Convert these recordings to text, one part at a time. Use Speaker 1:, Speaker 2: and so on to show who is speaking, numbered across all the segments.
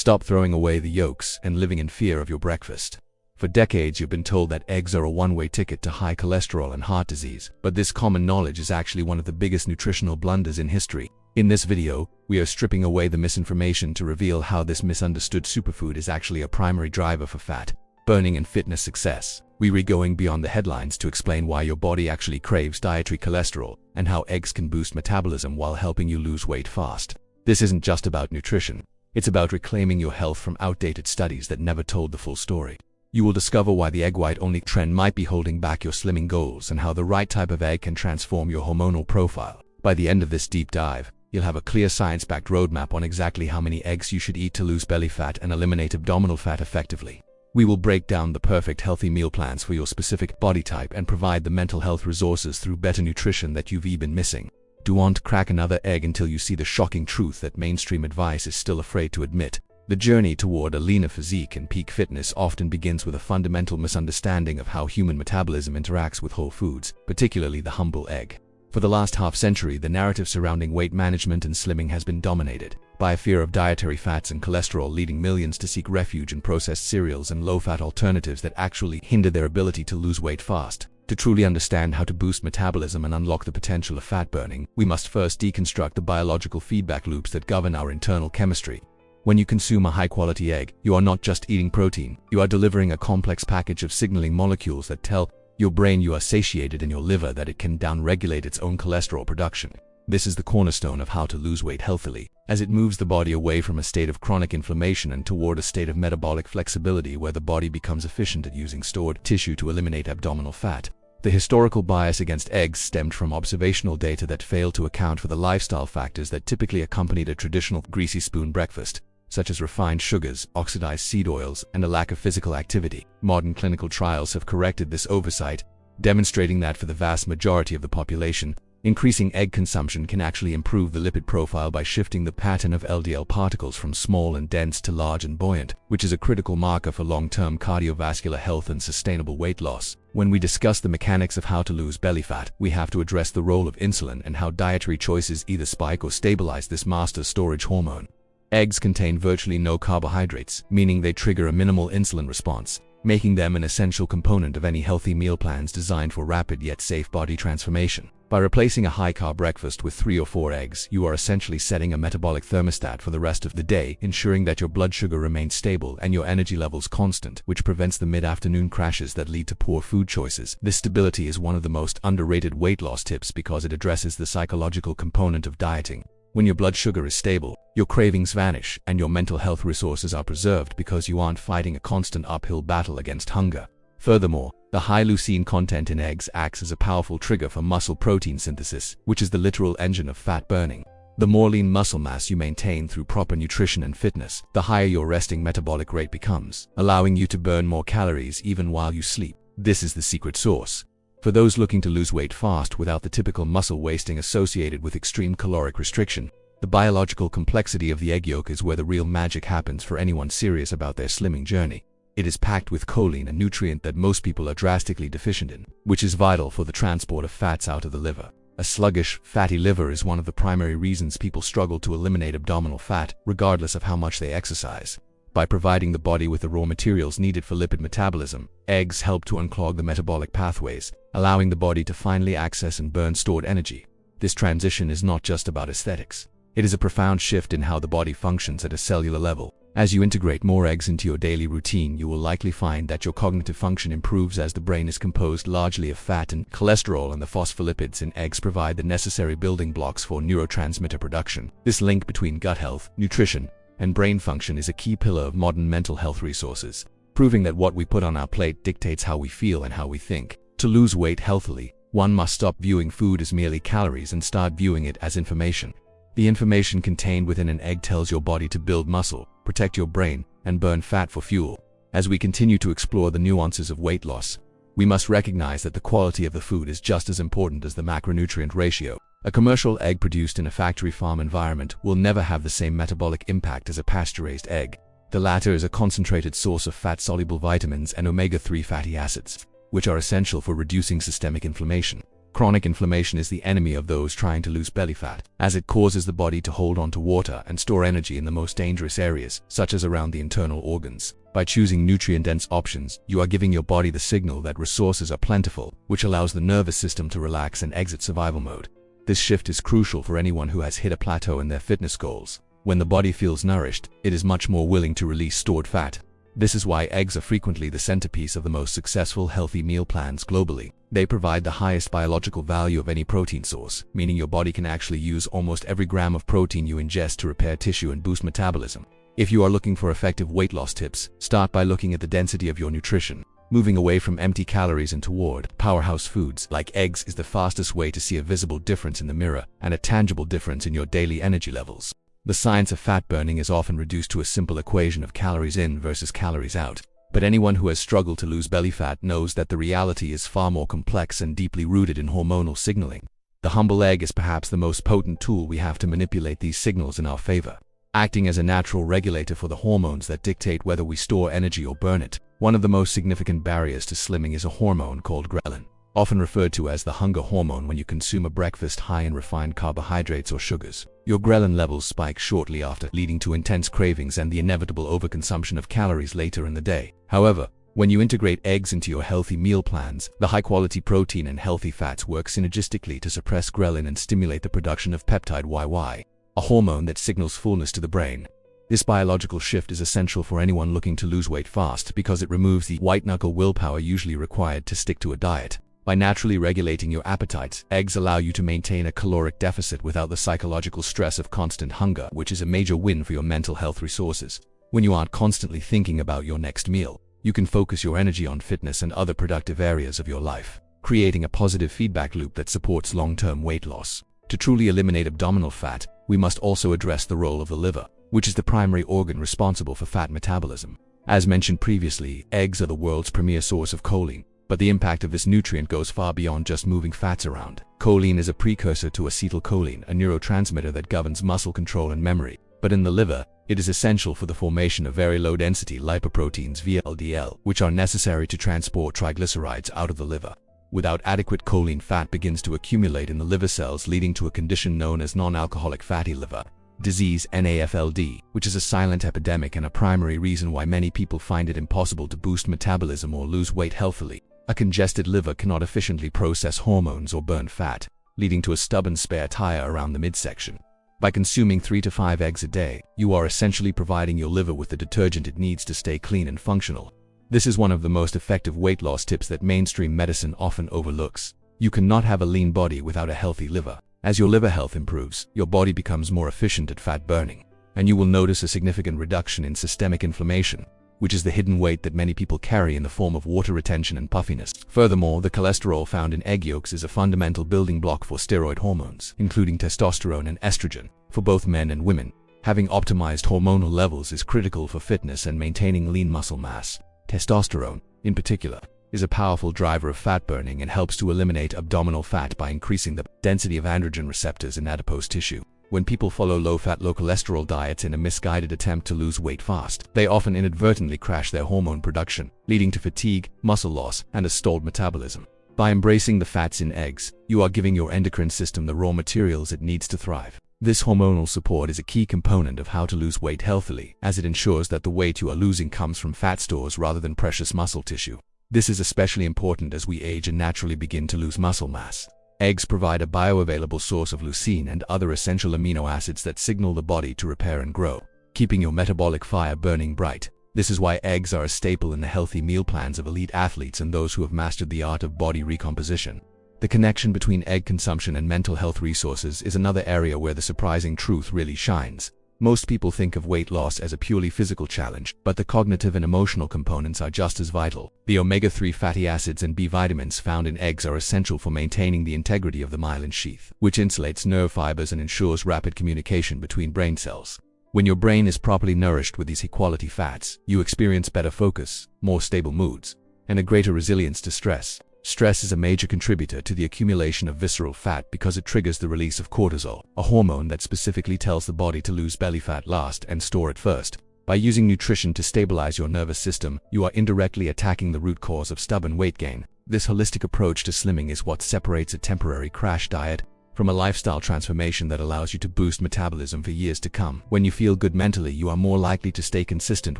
Speaker 1: Stop throwing away the yolks and living in fear of your breakfast. For decades, you've been told that eggs are a one-way ticket to high cholesterol and heart disease, but this common knowledge is actually one of the biggest nutritional blunders in history. In this video, we are stripping away the misinformation to reveal how this misunderstood superfood is actually a primary driver for fat burning and fitness success. We're going beyond the headlines to explain why your body actually craves dietary cholesterol and how eggs can boost metabolism while helping you lose weight fast. This isn't just about nutrition. It's about reclaiming your health from outdated studies that never told the full story. You will discover why the egg white-only trend might be holding back your slimming goals and how the right type of egg can transform your hormonal profile. By the end of this deep dive, you'll have a clear science-backed roadmap on exactly how many eggs you should eat to lose belly fat and eliminate abdominal fat effectively. We will break down the perfect healthy meal plans for your specific body type and provide the mental health resources through better nutrition that you've been missing. Don't crack another egg until you see the shocking truth that mainstream advice is still afraid to admit. The journey toward a leaner physique and peak fitness often begins with a fundamental misunderstanding of how human metabolism interacts with whole foods, particularly the humble egg. For the last half-century, the narrative surrounding weight management and slimming has been dominated by a fear of dietary fats and cholesterol, leading millions to seek refuge in processed cereals and low-fat alternatives that actually hinder their ability to lose weight fast. To truly understand how to boost metabolism and unlock the potential of fat burning, we must first deconstruct the biological feedback loops that govern our internal chemistry. When you consume a high-quality egg, you are not just eating protein, you are delivering a complex package of signaling molecules that tell your brain you are satiated and your liver that it can downregulate its own cholesterol production. This is the cornerstone of how to lose weight healthily, as it moves the body away from a state of chronic inflammation and toward a state of metabolic flexibility where the body becomes efficient at using stored tissue to eliminate abdominal fat. The historical bias against eggs stemmed from observational data that failed to account for the lifestyle factors that typically accompanied a traditional greasy spoon breakfast, such as refined sugars, oxidized seed oils, and a lack of physical activity. Modern clinical trials have corrected this oversight, demonstrating that for the vast majority of the population, increasing egg consumption can actually improve the lipid profile by shifting the pattern of LDL particles from small and dense to large and buoyant, which is a critical marker for long-term cardiovascular health and sustainable weight loss. When we discuss the mechanics of how to lose belly fat, we have to address the role of insulin and how dietary choices either spike or stabilize this master storage hormone. Eggs contain virtually no carbohydrates, meaning they trigger a minimal insulin response, making them an essential component of any healthy meal plans designed for rapid yet safe body transformation. By replacing a high-carb breakfast with 3 or 4 eggs, you are essentially setting a metabolic thermostat for the rest of the day, ensuring that your blood sugar remains stable and your energy levels constant, which prevents the mid-afternoon crashes that lead to poor food choices. This stability is one of the most underrated weight loss tips because it addresses the psychological component of dieting. When your blood sugar is stable, your cravings vanish and your mental health resources are preserved because you aren't fighting a constant uphill battle against hunger. Furthermore, the high leucine content in eggs acts as a powerful trigger for muscle protein synthesis, which is the literal engine of fat burning. The more lean muscle mass you maintain through proper nutrition and fitness, the higher your resting metabolic rate becomes, allowing you to burn more calories even while you sleep. This is the secret sauce. For those looking to lose weight fast without the typical muscle wasting associated with extreme caloric restriction, the biological complexity of the egg yolk is where the real magic happens for anyone serious about their slimming journey. It is packed with choline, a nutrient that most people are drastically deficient in, which is vital for the transport of fats out of the liver. A sluggish, fatty liver is one of the primary reasons people struggle to eliminate abdominal fat, regardless of how much they exercise. By providing the body with the raw materials needed for lipid metabolism, eggs help to unclog the metabolic pathways, allowing the body to finally access and burn stored energy. This transition is not just about aesthetics. It is a profound shift in how the body functions at a cellular level. As you integrate more eggs into your daily routine, you will likely find that your cognitive function improves as the brain is composed largely of fat and cholesterol, and the phospholipids in eggs provide the necessary building blocks for neurotransmitter production. This link between gut health, nutrition, and brain function is a key pillar of modern mental health resources, proving that what we put on our plate dictates how we feel and how we think. To lose weight healthily, one must stop viewing food as merely calories and start viewing it as information. The information contained within an egg tells your body to build muscle, protect your brain, and burn fat for fuel. As we continue to explore the nuances of weight loss, we must recognize that the quality of the food is just as important as the macronutrient ratio. A commercial egg produced in a factory farm environment will never have the same metabolic impact as a pasture-raised egg. The latter is a concentrated source of fat-soluble vitamins and omega-3 fatty acids, which are essential for reducing systemic inflammation. Chronic inflammation is the enemy of those trying to lose belly fat, as it causes the body to hold on to water and store energy in the most dangerous areas, such as around the internal organs. By choosing nutrient-dense options, you are giving your body the signal that resources are plentiful, which allows the nervous system to relax and exit survival mode. This shift is crucial for anyone who has hit a plateau in their fitness goals. When the body feels nourished, it is much more willing to release stored fat. This is why eggs are frequently the centerpiece of the most successful healthy meal plans globally. They provide the highest biological value of any protein source, meaning your body can actually use almost every gram of protein you ingest to repair tissue and boost metabolism. If you are looking for effective weight loss tips, start by looking at the density of your nutrition. Moving away from empty calories and toward powerhouse foods like eggs is the fastest way to see a visible difference in the mirror and a tangible difference in your daily energy levels. The science of fat burning is often reduced to a simple equation of calories in versus calories out. But anyone who has struggled to lose belly fat knows that the reality is far more complex and deeply rooted in hormonal signaling. The humble egg is perhaps the most potent tool we have to manipulate these signals in our favor, acting as a natural regulator for the hormones that dictate whether we store energy or burn it. One of the most significant barriers to slimming is a hormone called ghrelin, often referred to as the hunger hormone. When you consume a breakfast high in refined carbohydrates or sugars, your ghrelin levels spike shortly after, leading to intense cravings and the inevitable overconsumption of calories later in the day. However, when you integrate eggs into your healthy meal plans, the high-quality protein and healthy fats work synergistically to suppress ghrelin and stimulate the production of peptide YY, a hormone that signals fullness to the brain. This biological shift is essential for anyone looking to lose weight fast because it removes the white-knuckle willpower usually required to stick to a diet. By naturally regulating your appetites, eggs allow you to maintain a caloric deficit without the psychological stress of constant hunger, which is a major win for your mental health resources. When you aren't constantly thinking about your next meal, you can focus your energy on fitness and other productive areas of your life, creating a positive feedback loop that supports long-term weight loss. To truly eliminate abdominal fat, we must also address the role of the liver, which is the primary organ responsible for fat metabolism. As mentioned previously, eggs are the world's premier source of choline, but the impact of this nutrient goes far beyond just moving fats around. Choline is a precursor to acetylcholine, a neurotransmitter that governs muscle control and memory. But in the liver, it is essential for the formation of very low-density lipoproteins via LDL, which are necessary to transport triglycerides out of the liver. Without adequate choline, fat begins to accumulate in the liver cells, leading to a condition known as non-alcoholic fatty liver disease, NAFLD, which is a silent epidemic and a primary reason why many people find it impossible to boost metabolism or lose weight healthily. A congested liver cannot efficiently process hormones or burn fat, leading to a stubborn spare tire around the midsection. By consuming 3 to 5 eggs a day, you are essentially providing your liver with the detergent it needs to stay clean and functional. This is one of the most effective weight loss tips that mainstream medicine often overlooks. You cannot have a lean body without a healthy liver. As your liver health improves, your body becomes more efficient at fat burning, and you will notice a significant reduction in systemic inflammation, which is the hidden weight that many people carry in the form of water retention and puffiness. Furthermore, the cholesterol found in egg yolks is a fundamental building block for steroid hormones, including testosterone and estrogen, for both men and women. Having optimized hormonal levels is critical for fitness and maintaining lean muscle mass. Testosterone, in particular, is a powerful driver of fat burning and helps to eliminate abdominal fat by increasing the density of androgen receptors in adipose tissue. When people follow low-fat, low-cholesterol diets in a misguided attempt to lose weight fast, they often inadvertently crash their hormone production, leading to fatigue, muscle loss, and a stalled metabolism. By embracing the fats in eggs, you are giving your endocrine system the raw materials it needs to thrive. This hormonal support is a key component of how to lose weight healthily, as it ensures that the weight you are losing comes from fat stores rather than precious muscle tissue. This is especially important as we age and naturally begin to lose muscle mass. Eggs provide a bioavailable source of leucine and other essential amino acids that signal the body to repair and grow, keeping your metabolic fire burning bright. This is why eggs are a staple in the healthy meal plans of elite athletes and those who have mastered the art of body recomposition. The connection between egg consumption and mental health resources is another area where the surprising truth really shines. Most people think of weight loss as a purely physical challenge, but the cognitive and emotional components are just as vital. The omega-3 fatty acids and B vitamins found in eggs are essential for maintaining the integrity of the myelin sheath, which insulates nerve fibers and ensures rapid communication between brain cells. When your brain is properly nourished with these high-quality fats, you experience better focus, more stable moods, and a greater resilience to stress. Stress is a major contributor to the accumulation of visceral fat because it triggers the release of cortisol, a hormone that specifically tells the body to lose belly fat last and store it first. By using nutrition to stabilize your nervous system, you are indirectly attacking the root cause of stubborn weight gain. This holistic approach to slimming is what separates a temporary crash diet from a lifestyle transformation that allows you to boost metabolism for years to come. When you feel good mentally, you are more likely to stay consistent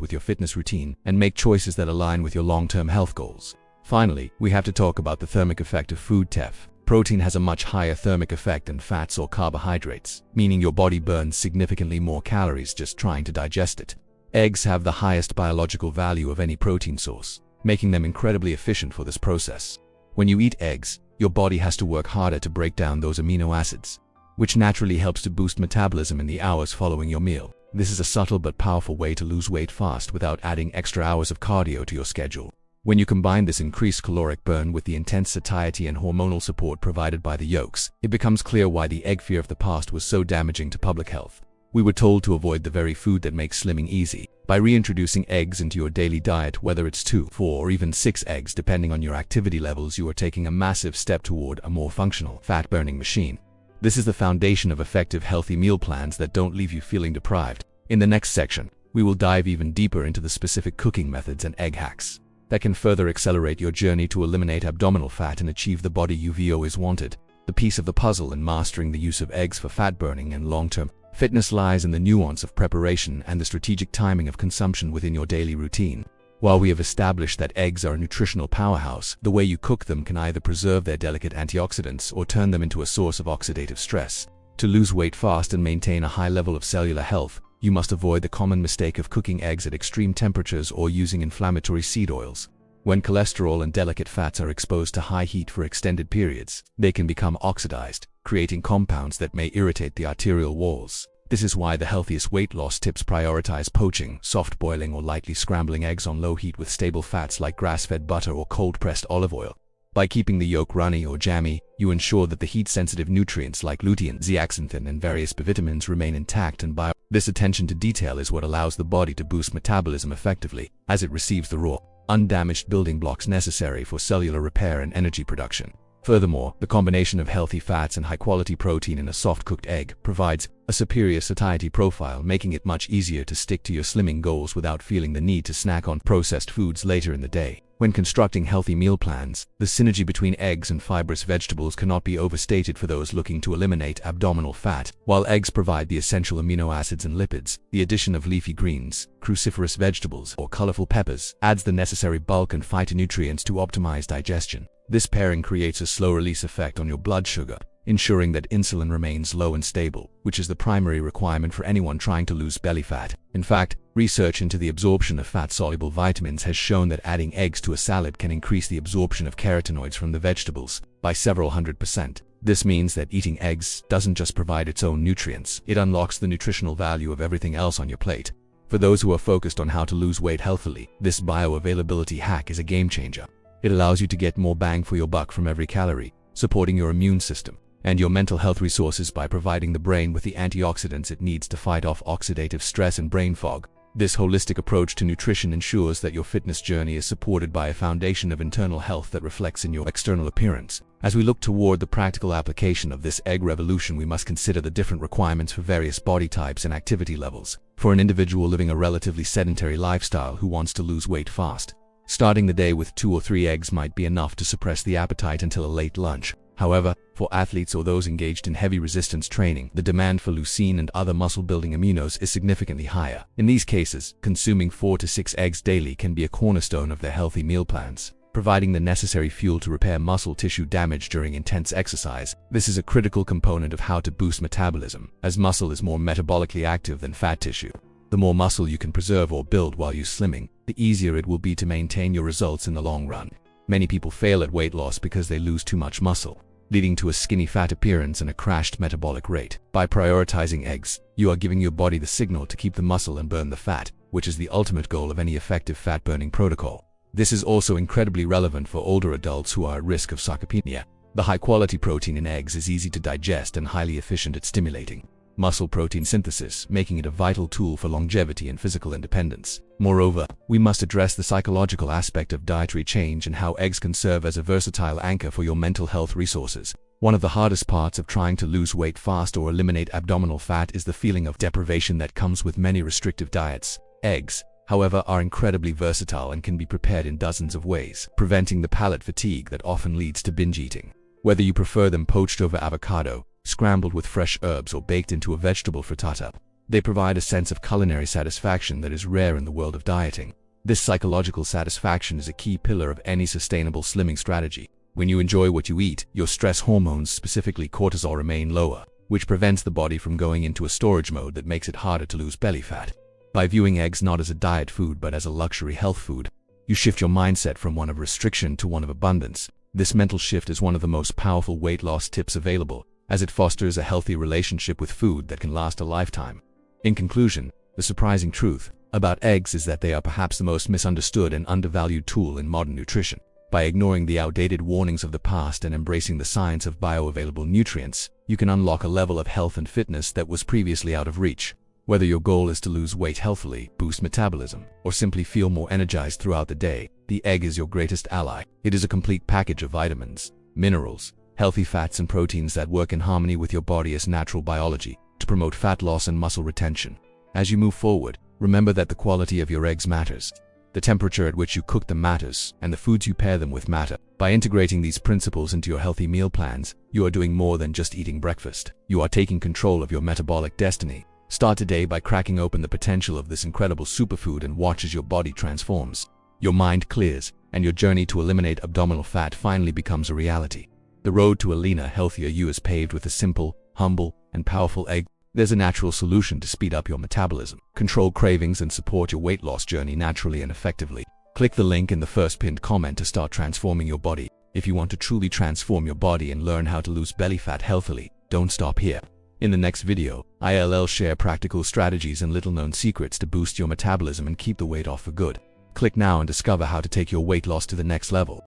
Speaker 1: with your fitness routine and make choices that align with your long-term health goals. Finally, we have to talk about the thermic effect of food TEF. Protein has a much higher thermic effect than fats or carbohydrates, meaning your body burns significantly more calories just trying to digest it. Eggs have the highest biological value of any protein source, making them incredibly efficient for this process. When you eat eggs, your body has to work harder to break down those amino acids, which naturally helps to boost metabolism in the hours following your meal. This is a subtle but powerful way to lose weight fast without adding extra hours of cardio to your schedule. When you combine this increased caloric burn with the intense satiety and hormonal support provided by the yolks, it becomes clear why the egg fear of the past was so damaging to public health. We were told to avoid the very food that makes slimming easy. By reintroducing eggs into your daily diet, whether it's 2, 4, or even 6 eggs depending on your activity levels, you are taking a massive step toward a more functional, fat-burning machine. This is the foundation of effective healthy meal plans that don't leave you feeling deprived. In the next section, we will dive even deeper into the specific cooking methods and egg hacks that can further accelerate your journey to eliminate abdominal fat and achieve the body you've always wanted. The piece of the puzzle in mastering the use of eggs for fat burning and long-term fitness lies in the nuance of preparation and the strategic timing of consumption within your daily routine. While we have established that eggs are a nutritional powerhouse, the way you cook them can either preserve their delicate antioxidants or turn them into a source of oxidative stress. To lose weight fast and maintain a high level of cellular health, you must avoid the common mistake of cooking eggs at extreme temperatures or using inflammatory seed oils. When cholesterol and delicate fats are exposed to high heat for extended periods, they can become oxidized, creating compounds that may irritate the arterial walls. This is why the healthiest weight loss tips prioritize poaching, soft boiling, or lightly scrambling eggs on low heat with stable fats like grass-fed butter or cold-pressed olive oil. By keeping the yolk runny or jammy, you ensure that the heat-sensitive nutrients like lutein, zeaxanthin, and various B vitamins remain intact and bio. This attention to detail is what allows the body to boost metabolism effectively, as it receives the raw, undamaged building blocks necessary for cellular repair and energy production. Furthermore, the combination of healthy fats and high-quality protein in a soft-cooked egg provides a superior satiety profile, making it much easier to stick to your slimming goals without feeling the need to snack on processed foods later in the day. When constructing healthy meal plans, the synergy between eggs and fibrous vegetables cannot be overstated for those looking to eliminate abdominal fat. While eggs provide the essential amino acids and lipids, the addition of leafy greens, cruciferous vegetables, or colorful peppers adds the necessary bulk and phytonutrients to optimize digestion. This pairing creates a slow-release effect on your blood sugar, ensuring that insulin remains low and stable, which is the primary requirement for anyone trying to lose belly fat. In fact, research into the absorption of fat-soluble vitamins has shown that adding eggs to a salad can increase the absorption of carotenoids from the vegetables by several 100%. This means that eating eggs doesn't just provide its own nutrients, it unlocks the nutritional value of everything else on your plate. For those who are focused on how to lose weight healthily, this bioavailability hack is a game changer. It allows you to get more bang for your buck from every calorie, supporting your immune system and your mental health resources by providing the brain with the antioxidants it needs to fight off oxidative stress and brain fog. This holistic approach to nutrition ensures that your fitness journey is supported by a foundation of internal health that reflects in your external appearance. As we look toward the practical application of this egg revolution, we must consider the different requirements for various body types and activity levels. For an individual living a relatively sedentary lifestyle who wants to lose weight fast, starting the day with 2 or 3 eggs might be enough to suppress the appetite until a late lunch. However, for athletes or those engaged in heavy resistance training, the demand for leucine and other muscle-building aminos is significantly higher. In these cases, consuming 4 to 6 eggs daily can be a cornerstone of their healthy meal plans, providing the necessary fuel to repair muscle tissue damage during intense exercise. This is a critical component of how to boost metabolism, as muscle is more metabolically active than fat tissue. The more muscle you can preserve or build while you're slimming, the easier it will be to maintain your results in the long run. Many people fail at weight loss because they lose too much muscle, leading to a skinny fat appearance and a crashed metabolic rate. By prioritizing eggs, you are giving your body the signal to keep the muscle and burn the fat, which is the ultimate goal of any effective fat-burning protocol. This is also incredibly relevant for older adults who are at risk of sarcopenia. The high-quality protein in eggs is easy to digest and highly efficient at stimulating muscle protein synthesis, making it a vital tool for longevity and physical independence. Moreover, we must address the psychological aspect of dietary change and how eggs can serve as a versatile anchor for your mental health resources. One of the hardest parts of trying to lose weight fast or eliminate abdominal fat is the feeling of deprivation that comes with many restrictive diets. Eggs, however, are incredibly versatile and can be prepared in dozens of ways, preventing the palate fatigue that often leads to binge eating. Whether you prefer them poached over avocado, scrambled with fresh herbs, or baked into a vegetable frittata, they provide a sense of culinary satisfaction that is rare in the world of dieting. This psychological satisfaction is a key pillar of any sustainable slimming strategy. When you enjoy what you eat, your stress hormones, specifically cortisol, remain lower, which prevents the body from going into a storage mode that makes it harder to lose belly fat. By viewing eggs not as a diet food but as a luxury health food, you shift your mindset from one of restriction to one of abundance. This mental shift is one of the most powerful weight loss tips available, as it fosters a healthy relationship with food that can last a lifetime. In conclusion, the surprising truth about eggs is that they are perhaps the most misunderstood and undervalued tool in modern nutrition. By ignoring the outdated warnings of the past and embracing the science of bioavailable nutrients, you can unlock a level of health and fitness that was previously out of reach. Whether your goal is to lose weight healthily, boost metabolism, or simply feel more energized throughout the day, the egg is your greatest ally. It is a complete package of vitamins, minerals, healthy fats, and proteins that work in harmony with your body's natural biology to promote fat loss and muscle retention. As you move forward, remember that the quality of your eggs matters. The temperature at which you cook them matters, and the foods you pair them with matter. By integrating these principles into your healthy meal plans, you are doing more than just eating breakfast. You are taking control of your metabolic destiny. Start today by cracking open the potential of this incredible superfood and watch as your body transforms. Your mind clears, and your journey to eliminate abdominal fat finally becomes a reality. The road to a leaner, healthier you is paved with a simple, humble, and powerful egg. There's a natural solution to speed up your metabolism, control cravings, and support your weight loss journey naturally and effectively. Click the link in the first pinned comment to start transforming your body. If you want to truly transform your body and learn how to lose belly fat healthily, don't stop here. In the next video, I'll share practical strategies and little-known secrets to boost your metabolism and keep the weight off for good. Click now and discover how to take your weight loss to the next level.